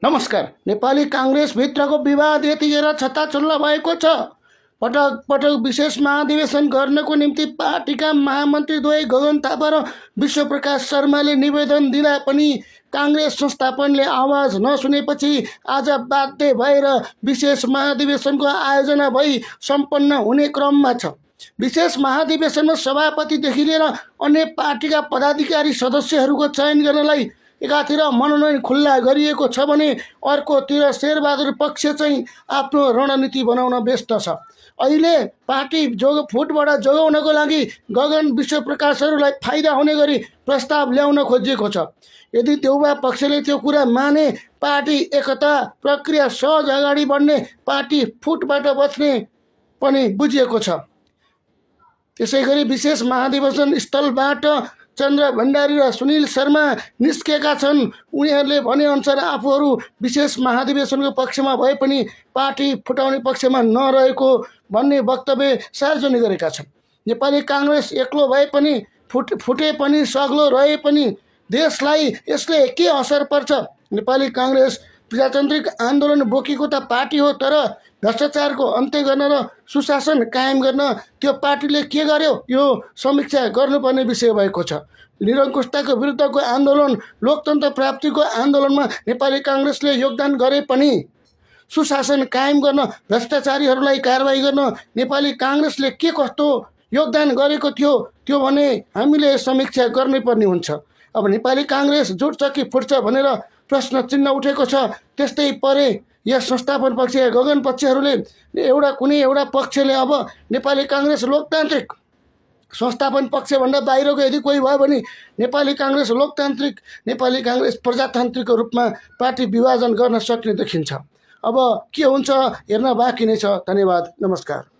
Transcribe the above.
नमस्कार। नेपाली कांग्रेसभित्रको विवाद यतिखेर छत्ताछुल्ल भएको छ। पटक पटक विशेष महाधिवेशन गर्नको निम्ति पार्टीका महामन्त्रीद्वय गगन थापा र विश्वप्रकाश शर्माले निवेदन दिँदा पनि कांग्रेस संस्थापनले आवाज नसुनेपछि आज बाध्य भएर विशेष महाधिवेशनको आयोजना भई सम्पन्न हुने क्रममा छ। विशेष महाधिवेशनमा सभापतिदेखि लिएर अन्य पार्टीका पदाधिकारी सदस्यहरूको चयन गर्नलाई एकातिर मनोनयन खुल्ला गरिएको छ भने अर्कोतिर शेरबहादुर पक्ष चाहिँ आफ्नो रणनीति बनाउन व्यस्त छ। अहिले पार्टी फुटबाट जोगाउनको लागि गगन विश्वप्रकाशहरूलाई फाइदा हुने गरी प्रस्ताव ल्याउन खोजिएको छ। यदि देउबा पक्षले त्यो कुरा माने पार्टी एकता प्रक्रिया सहज अगाडि बढ्ने, पार्टी फुटबाट बच्ने पनि बुझिएको छ। त्यसैगरी विशेष महाधिवेशन स्थलबाट चन्द्र भण्डारी र सुनिल शर्मा निस्केका छन्। उनीहरूले भनेअनुसार आफूहरू विशेष महाधिवेशनको पक्षमा भए पनि पार्टी फुटाउने पक्षमा नरहेको भन्ने वक्तव्य सार्वजनिक गरेका छन्। नेपाली कांग्रेस एक्लो भए पनि फुटे पनि सग्लो रहे पनि देशलाई यसले के असर पर्छ? नेपाली कांग्रेस प्रजातान्त्रिक आन्दोलन बोकेको त पार्टी हो, तर भ्रष्टाचारको अन्त्य गर्न र सुशासन कायम गर्न त्यो पार्टीले के गर्यो यो समीक्षा गर्नुपर्ने विषय भएको छ। निरङ्कुशताको विरुद्धको आन्दोलन, लोकतन्त्र प्राप्तिको आन्दोलनमा नेपाली कांग्रेसले योगदान गरे पनि सुशासन कायम गर्न, भ्रष्टाचारीहरूलाई कारबाही गर्न नेपाली कांग्रेसले के कस्तो योगदान गरेको थियो त्यो भने हामीले समीक्षा गर्नै पर्ने हुन्छ। अब नेपाली कांग्रेस जुट्छ कि फुट्छ भनेर प्रश्न चिन्ह उठेको छ। त्यस्तै परे यस संस्थापन पक्ष गगन पक्षहरूले कुनै एउटा पक्षले अब नेपाली कांग्रेस लोकतान्त्रिक संस्थापन पक्षभन्दा बाहिरको यदि कोही भयो भने नेपाली कांग्रेस लोकतान्त्रिक, नेपाली कांग्रेस प्रजातान्त्रिकको रूपमा पार्टी विभाजन गर्न सक्ने देखिन्छ। अब के हुन्छ हेर्न बाँकी नै छ। धन्यवाद, नमस्कार।